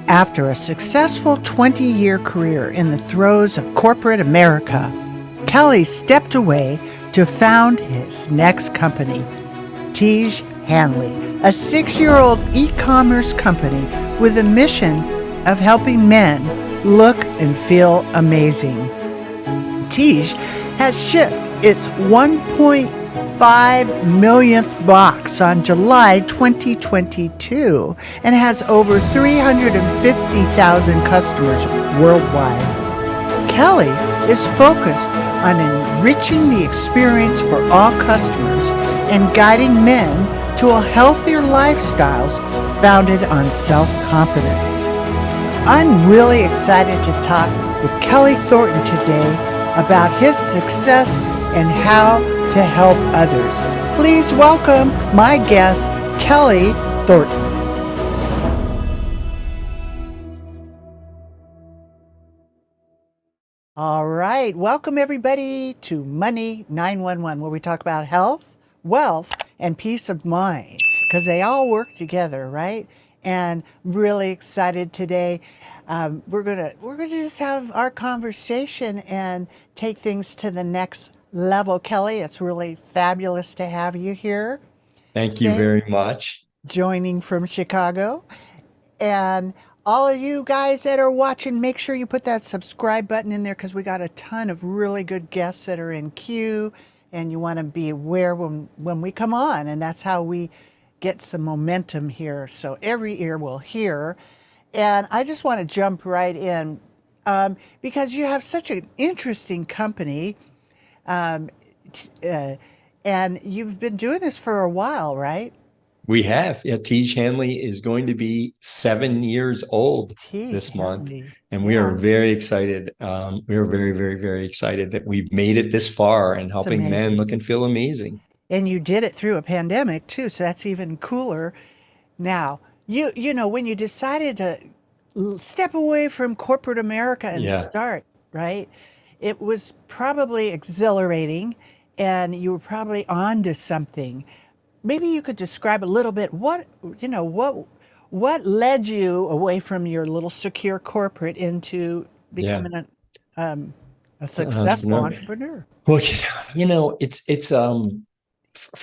After a successful 20-year career in the throes of corporate America, Kelley stepped away to found his next company, Tiege Hanley, a 6-year-old e-commerce company with a mission of helping men look and feel amazing. Tiege has shipped its 1.5 millionth box on July 2022 and has over 350,000 customers worldwide. Kelley is focused on enriching the experience for all customers and guiding men to a healthier lifestyles founded on self-confidence. I'm really excited to talk with Kelley Thornton today about his success and how to help others. Please welcome my guest, Kelley Thornton. All right, welcome everybody to Money 911, where we talk about health, wealth, and peace of mind, because they all work together, right? And I'm really excited today. We're gonna just have our conversation and take things to the next level. Kelley, it's really fabulous to have you here. Thank you very much. Joining from Chicago. And all of you guys that are watching, make sure you put that subscribe button in there, because we got a ton of really good guests that are in queue, and you want to be aware when we come on, and that's how we get some momentum here, so every ear will hear. And I just want to jump right in, because you have such an interesting company, and you've been doing this for a while, right? We have. Yeah, Tiege Hanley is going to be 7 years old this month, and we are very excited. We are very, very, very excited that we've made it this far and helping men look and feel amazing. And you did it through a pandemic too, so that's even cooler. Now, you know, when you decided to step away from corporate America and start, right? It was probably exhilarating, and you were probably onto something. Maybe you could describe a little bit what led you away from your little secure corporate into becoming a successful entrepreneur. Well,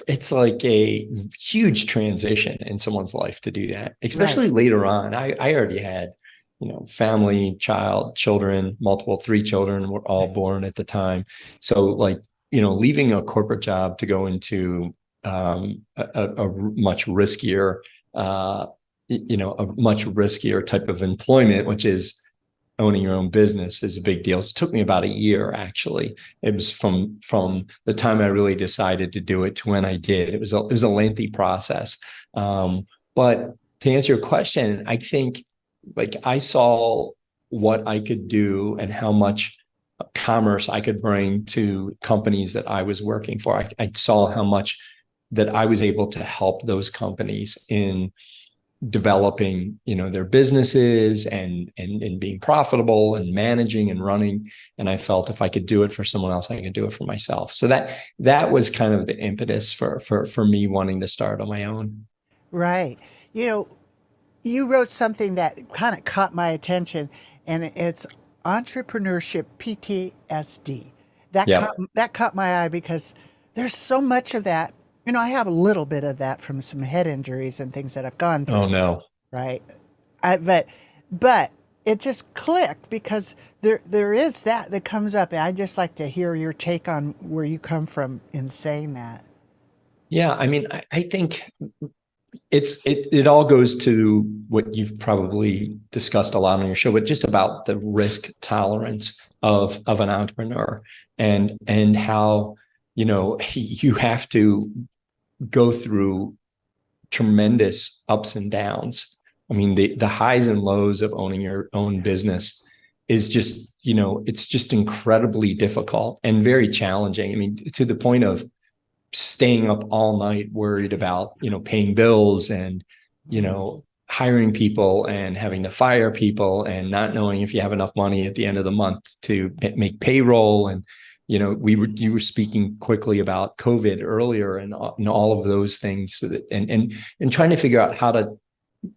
it's like a huge transition in someone's life to do that, especially later on. I already had, family, children, 3 children were all born at the time. So like, leaving a corporate job to go into a much riskier, a much riskier type of employment, which is owning your own business, is a big deal. It took me about a year, actually. It was from the time I really decided to do it to when I did. It was a lengthy process. But to answer your question, I think like I saw what I could do and how much commerce I could bring to companies that I was working for. I saw how much that I was able to help those companies in developing, their businesses and being profitable and managing and running. And I felt if I could do it for someone else, I could do it for myself. So that was kind of the impetus for me wanting to start on my own. Right. You wrote something that kind of caught my attention, and it's entrepreneurship PTSD. That caught my eye, because there's so much of that. I have a little bit of that from some head injuries and things that I've gone through. Oh no. Right. But it just clicked, because there is that comes up. And I'd just like to hear your take on where you come from in saying that. Yeah. I mean, I think it all goes to what you've probably discussed a lot on your show, but just about the risk tolerance of an entrepreneur, and how, you have to go through tremendous ups and downs. I mean, the highs and lows of owning your own business is just, it's just incredibly difficult and very challenging. I mean, to the point of staying up all night worried about, paying bills and, hiring people and having to fire people and not knowing if you have enough money at the end of the month to make payroll. And you were speaking quickly about COVID earlier, and all of those things, and trying to figure out how to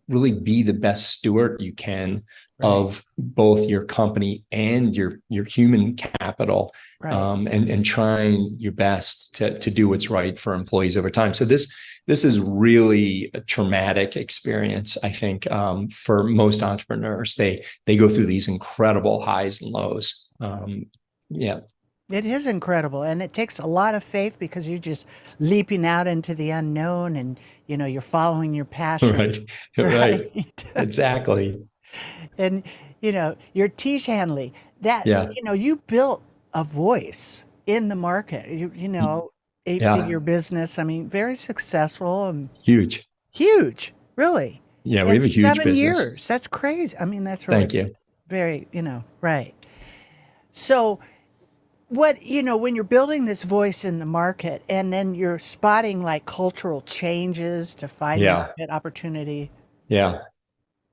really be the best steward you can Right. of both your company and your human capital, Right. and trying your best to do what's right for employees over time. So this is really a traumatic experience, I think, for most entrepreneurs. They go through these incredible highs and lows. Yeah. It is incredible, and it takes a lot of faith because you're just leaping out into the unknown, and you're following your passion, Right. Right. right? Exactly. And your Tiege Hanley, that Yeah. you built a voice in the market. Yeah. Eight-figure business. I mean, very successful and Huge. huge, really. Yeah. We In have a huge seven business. years, that's crazy. I mean, that's really Thank you. very, right. So when you're building this voice in the market and then you're spotting like cultural changes to find the Yeah. market opportunity. Yeah.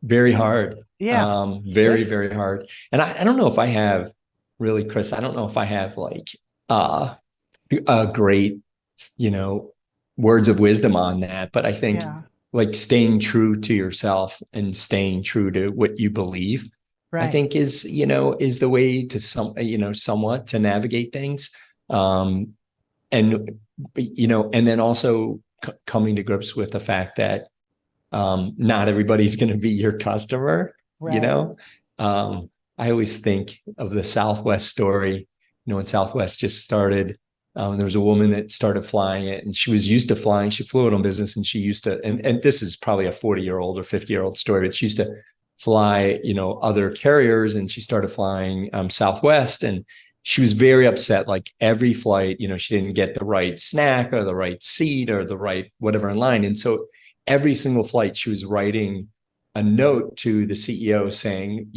Very hard. Yeah. Very, very hard. And I don't know if I have really, Kris, I don't know if I have like a great, you know, words of wisdom on that, but I think Yeah. like staying true to yourself and staying true to what you believe, I Right. think is the way to somewhat to navigate things. And, and then also coming to grips with the fact that not everybody's going to be your customer, you Right. know. I always think of the Southwest story. When Southwest just started, there was a woman that started flying it, and she was used to flying. She flew it on business, and she used to, and this is probably a 40-year-old or 50-year-old story, but she used to fly, other carriers, and she started flying Southwest, and she was very upset. Like every flight, she didn't get the right snack or the right seat or the right whatever in line, and so every single flight she was writing a note to the CEO saying,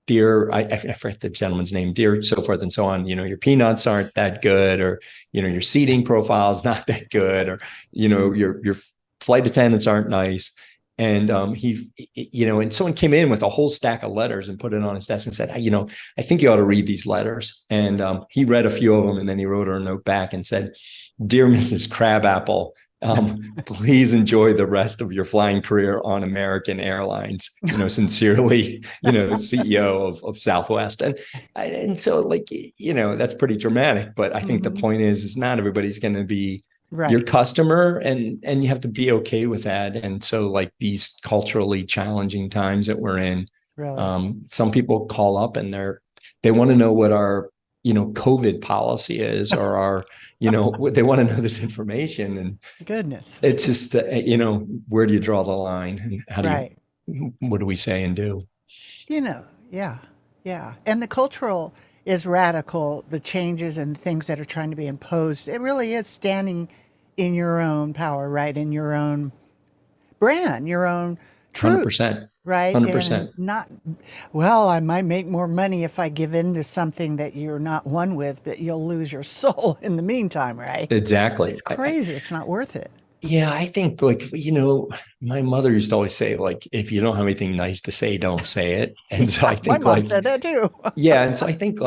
dear, I forget the gentleman's name, dear, so forth and so on, your peanuts aren't that good, or, your seating profile is not that good, or, your flight attendants aren't nice. And and someone came in with a whole stack of letters and put it on his desk and said, I think you ought to read these letters. And he read a few of them, and then he wrote her a note back and said, dear Mrs. Crabapple, please enjoy the rest of your flying career on American Airlines. Sincerely, CEO of Southwest. And so that's pretty dramatic. But I think the Mhm. point is not everybody's going to be your Right. customer, and you have to be okay with that. And so these culturally challenging times that we're in, Really. some people call up and they want to know what our COVID policy is, or our they want to know this information. And Goodness. it's just where do you draw the line, and Right. what do we say and do? Yeah. Yeah. And the cultural is radical, the changes and things that are trying to be imposed. It really is standing in your own power, right? In your own brand, your own truth, 100%. right? And 100%. not, well, I might make more money if I give in to something that you're not one with, but you'll lose your soul in the meantime, right? Exactly. It's crazy. It's not worth it. Yeah, I think my mother used to always say, if you don't have anything nice to say, don't say it. And so I My think mom said that too. yeah. And so I think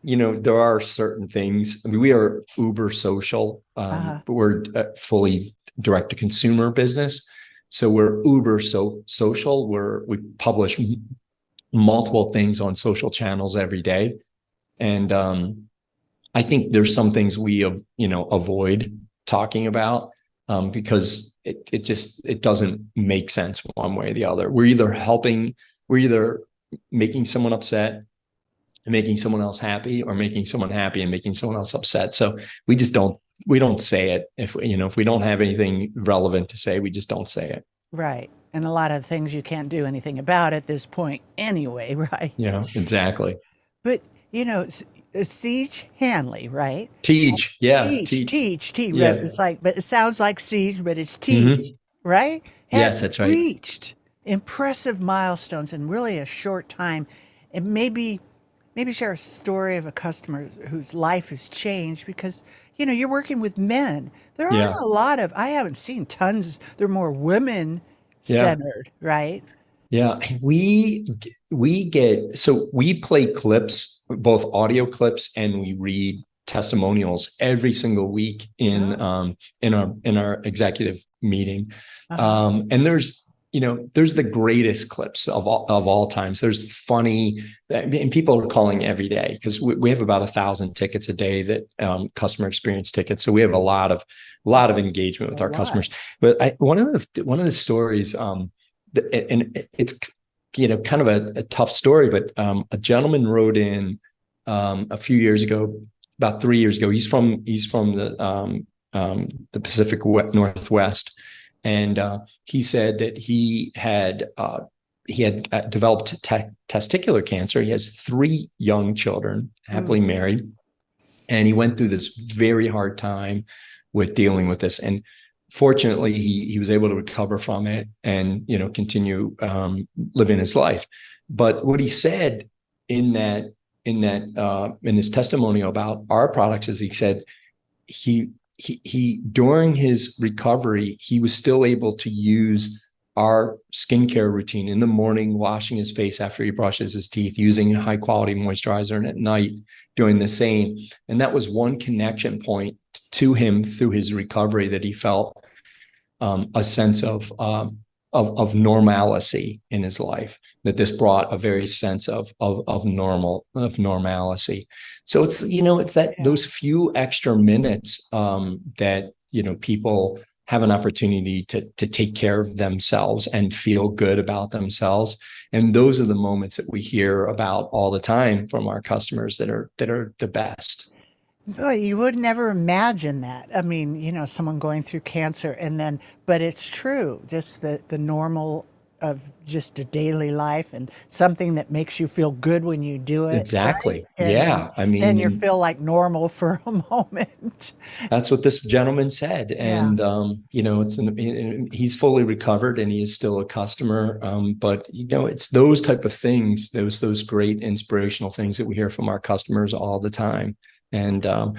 there are certain things. I mean, we are uber social, Uh-huh. but we're fully direct to consumer business. So we're uber social. We publish multiple things on social channels every day. And I think there's some things we avoid talking about, because it doesn't make sense one way or the other. We're either making someone upset and making someone else happy, or making someone happy and making someone else upset. So we don't say it. If we don't have anything relevant to say, we just don't say it. Right. And a lot of things you can't do anything about at this point anyway, right? Yeah, exactly. But, Siege Hanley, right? Teach. Yeah. Teach, Yeah. it's like, but it sounds like Siege, but it's Teach, Hmm. right? Yes, Has that's right. reached impressive milestones in really a short time. And maybe share a story of a customer whose life has changed because, you're working with men. There aren't Yeah. a lot of, I haven't seen tons, they're more women Yeah. centered, right? Yeah. We play clips, both audio clips, and we read testimonials every single week in our executive meeting. And there's the greatest clips of all times. There's funny, and people are calling every day because we have about 1,000 tickets a day, that customer experience tickets. So we have a lot of engagement with our customers. But one of the stories, and it's kind of a tough story, but a gentleman wrote in a few years ago, about 3 years ago. He's from the Pacific Northwest. And he said that he had developed testicular cancer. He has 3 young children, happily married, and he went through this very hard time with dealing with this. And fortunately, he was able to recover from it and continue living his life. But what he said in his testimonial about our products is, he said he during his recovery, he was still able to use our skincare routine in the morning, washing his face after he brushes his teeth, using a high quality moisturizer, and at night doing the same. And that was one connection point to him through his recovery, that he felt a sense of normalcy in his life, that this brought a very sense of normalcy. So it's that those few extra minutes that people have an opportunity to take care of themselves and feel good about themselves. And those are the moments that we hear about all the time from our customers that are the best. Boy, you would never imagine that. I mean, someone going through cancer but it's true, just the normal of just a daily life, and something that makes you feel good when you do it. Exactly. Right? Yeah. And you feel like normal for a moment. That's what this gentleman said. And, he's fully recovered and he is still a customer. But it's those type of things, those great inspirational things that we hear from our customers all the time. And, and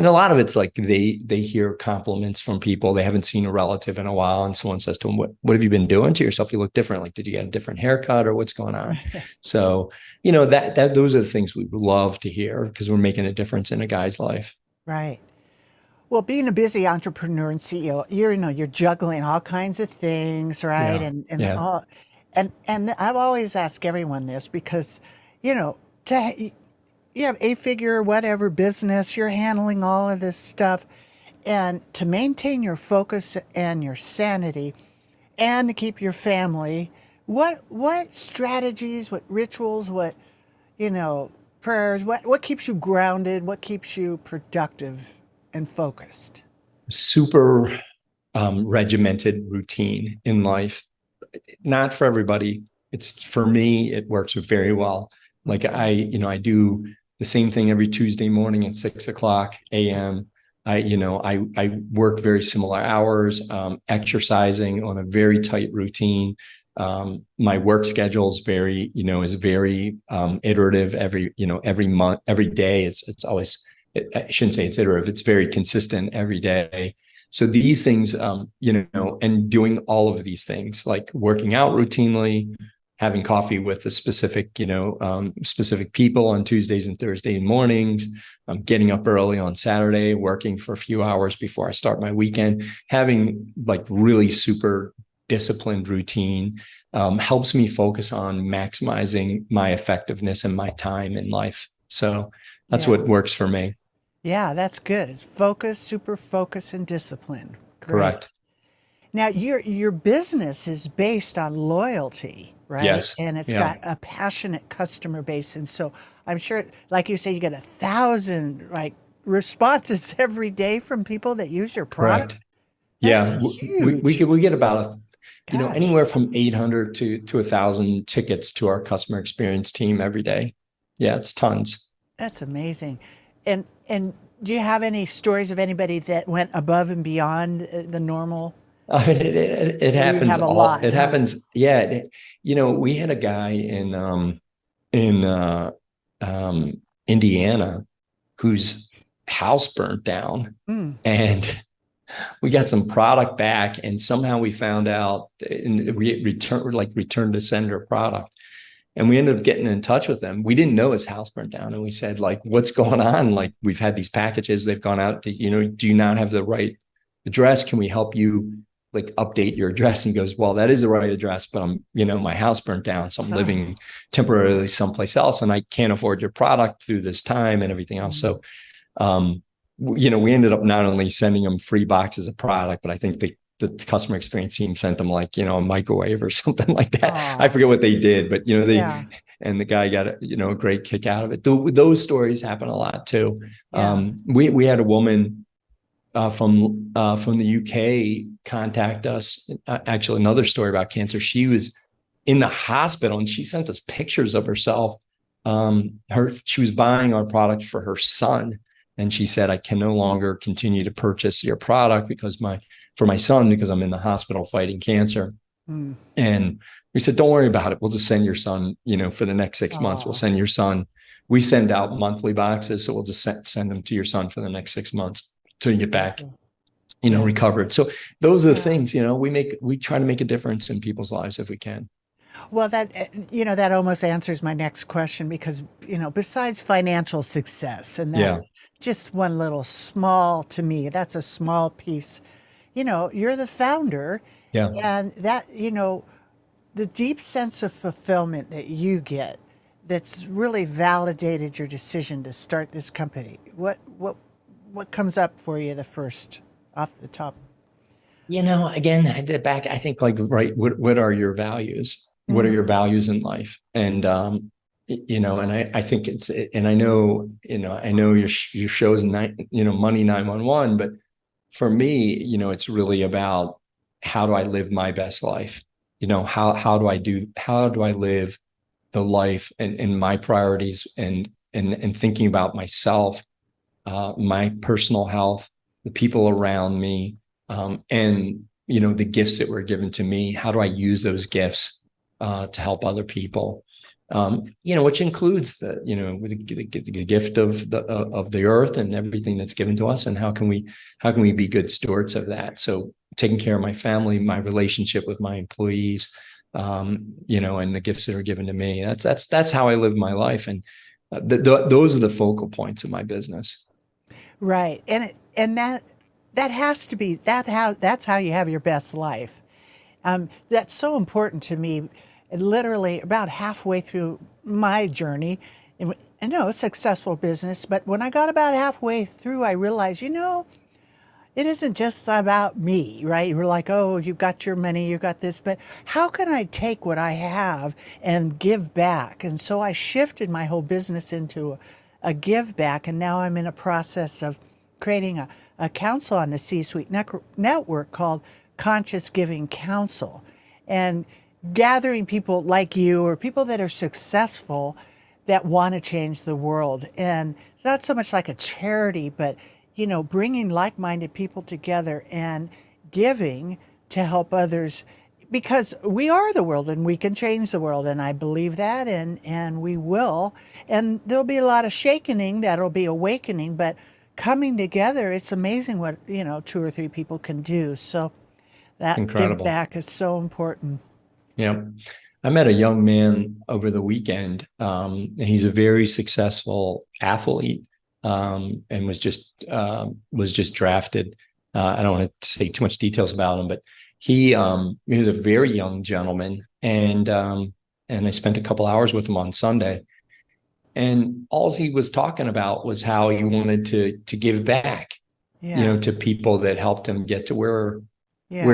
a lot of it's like they hear compliments from people. They haven't seen a relative in a while, and someone says to them, what have you been doing to yourself? You look different. Like, did you get a different haircut, or what's going on? So, those are the things we love to hear, because we're making a difference in a guy's life. Right. Well, being a busy entrepreneur and CEO, you're juggling all kinds of things, right? Yeah. And I've always asked everyone this, because, you have 8-figure, whatever business, you're handling all of this stuff. And to maintain your focus and your sanity and to keep your family, what strategies, what rituals, what, prayers, what keeps you grounded? What keeps you productive and focused? Super regimented routine in life. Not for everybody. It's, for me, it works very well. Like I do the same thing every Tuesday morning at 6:00 a.m. I work very similar hours, exercising on a very tight routine. My work schedule is very iterative. Every month, every day, it's always, I shouldn't say it's iterative. It's very consistent every day. So these things, and doing all of these things, like working out routinely, having coffee with the specific people on Tuesdays and Thursday mornings, getting up early on Saturday, working for a few hours before I start my weekend, having like really super disciplined routine helps me focus on maximizing my effectiveness and my time in life. So that's what works for me. Yeah, that's good. It's focus, super focus, and discipline. Great. Correct. Now, your business is based on loyalty, right? Yes. And it's got a passionate customer base. And so I'm sure, like you say, you get 1,000 responses every day from people that use your product. Correct. Yeah. We get about anywhere from 800 to 1,000 tickets to our customer experience team every day. Yeah, it's tons. That's amazing. And do you have any stories of anybody that went above and beyond the normal? I mean, it happens. Have a lot. It happens. Yeah. We had a guy in Indiana whose house burnt down, and we got some product back, and somehow we found out, and we returned to sender product. And we ended up getting in touch with him. We didn't know his house burned down. And we said, like, what's going on? Like, we've had these packages, they've gone out to, do you not have the right address? Can we help you like update your address? And he goes, well, that is the right address, but my house burnt down. So I'm living temporarily someplace else and I can't afford your product through this time and everything else. So, we ended up not only sending them free boxes of product, but I think the customer experience team sent them like, a microwave or something like that. Aww. I forget what they did, but and the guy got a great kick out of it. Those stories happen a lot too. Yeah. We had a woman from the UK contact us. Actually, another story about cancer. She was in the hospital and she sent us pictures of herself. She was buying our product for her son. And she said, I can no longer continue to purchase your product for my son, because I'm in the hospital fighting cancer. And we said, don't worry about it. We'll just send your son, for the next 6 months, we'll send your son. We send out monthly boxes. So we'll just send them to your son for the next 6 months till you get back, recovered. So those are the things, we try to make a difference in people's lives if we can. Well, that almost answers my next question, because, besides financial success, and that's just one little small, to me, that's a small piece, you're the founder. Yeah. And that, the deep sense of fulfillment that you get, that's really validated your decision to start this company. What comes up for you the first off the top? Again, I think like, right, what are your values? What are your values in life? And, and I think and I know your show's Money 911, but for me, it's really about, how do I live my best life? How do I live the life and my priorities and thinking about myself, my personal health, the people around me, and, the gifts that were given to me. How do I use those gifts to help other people, which includes the gift of the earth and everything that's given to us, and how can we be good stewards of that? So taking care of my family, my relationship with my employees, and the gifts that are given to me. That's how I live my life, and those are the focal points of my business. Right, and that has to be that's how you have your best life. That's so important to me. Literally about halfway through my journey, I know it's a successful business, but when I got about halfway through, I realized, it isn't just about me, right? You're like, oh, you've got your money, you got this, but how can I take what I have and give back? And so I shifted my whole business into a give back, and now I'm in a process of creating a council on the C-Suite network called Conscious Giving Council, and gathering people like you or people that are successful that want to change the world. And it's not so much like a charity, but, bringing like-minded people together and giving to help others, because we are the world and we can change the world. And I believe that, and we will. And there'll be a lot of shakening, that'll be awakening, but coming together, it's amazing what, 2 or 3 people can do. So that give back is so important. Yeah. I met a young man over the weekend. He's a very successful athlete, and was just drafted. I don't want to say too much details about him, but he was a very young gentleman, and I spent a couple hours with him on Sunday, and all he was talking about was how he wanted to give back, to people that helped him get to where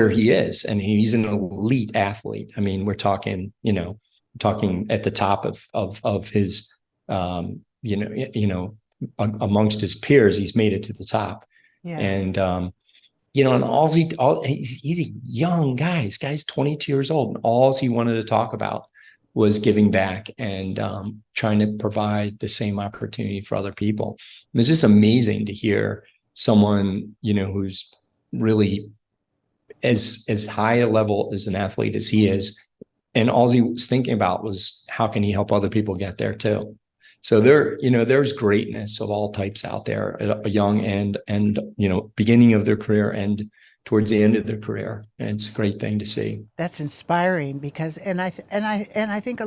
he is. And he's an elite athlete. I mean, we're talking at the top of his, amongst his peers, he's made it to the top. Yeah. And, and he's a young guy. This guy's 22 years old. And all he wanted to talk about was giving back and trying to provide the same opportunity for other people. And it's just amazing to hear someone, who's really as high a level as an athlete as he is, and all he was thinking about was how can he help other people get there too. So there's greatness of all types out there, a young and beginning of their career and towards the end of their career. And it's a great thing to see. That's inspiring because, and I think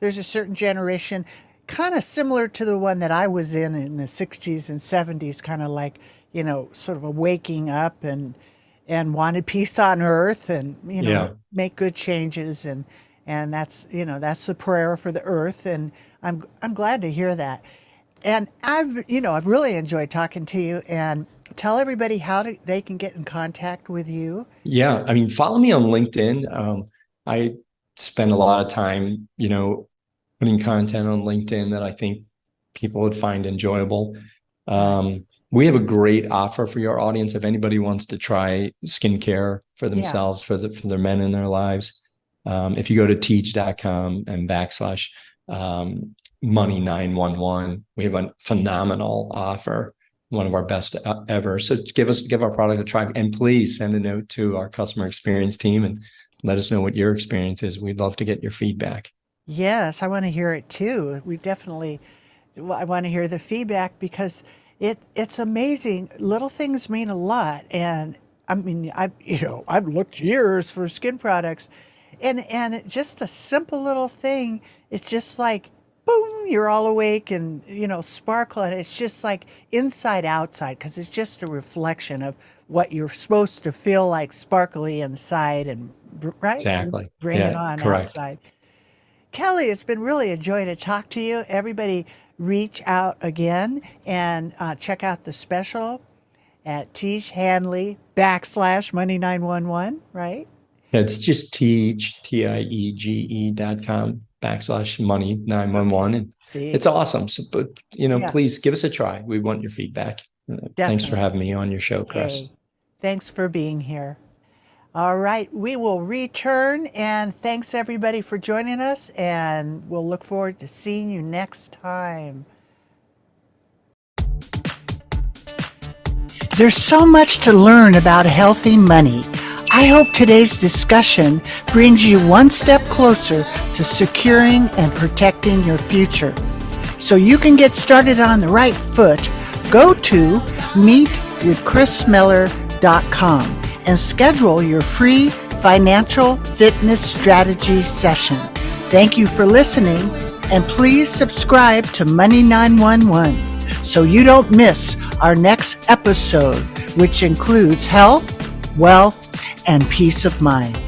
there's a certain generation kind of similar to the one that I was in the 60s and 70s, kind of like, sort of a waking up and wanted peace on earth and, make good changes. And that's the prayer for the earth. And I'm glad to hear that. And I've really enjoyed talking to you, and tell everybody how they can get in contact with you. Yeah. I mean, follow me on LinkedIn. I spend a lot of time, putting content on LinkedIn that I think people would find enjoyable. We have a great offer for your audience. If anybody wants to try skincare for themselves, for their men in their lives, if you go to teach.com and /money911, we have a phenomenal offer, one of our best ever. So give our product a try, and please send a note to our customer experience team and let us know what your experience is. We'd love to get your feedback. Yes, I want to hear it too. I want to hear the feedback because it's amazing. Little things mean a lot. And I mean, I've looked years for skin products, and just a simple little thing. It's just like, boom, you're all awake and, sparkle. And it's just like inside outside, because it's just a reflection of what you're supposed to feel like, sparkly inside, and right? Exactly. Bring it on correct. outside. Kelley, it's been really a joy to talk to you. Everybody reach out again and check out the special at Tiege Hanley /money911, right? It's just TIEGE.com /money911. And See, it's awesome. So, but, please give us a try. We want your feedback. Thanks for having me on your show, Kris. Hey, thanks for being here. All right, we will return, and thanks everybody for joining us, and we'll look forward to seeing you next time. There's so much to learn about healthy money. I hope today's discussion brings you one step closer to securing and protecting your future. So you can get started on the right foot, go to meetwithkrismeller.com and schedule your free financial fitness strategy session. Thank you for listening, and please subscribe to Money 911 so you don't miss our next episode, which includes health, wealth, and peace of mind.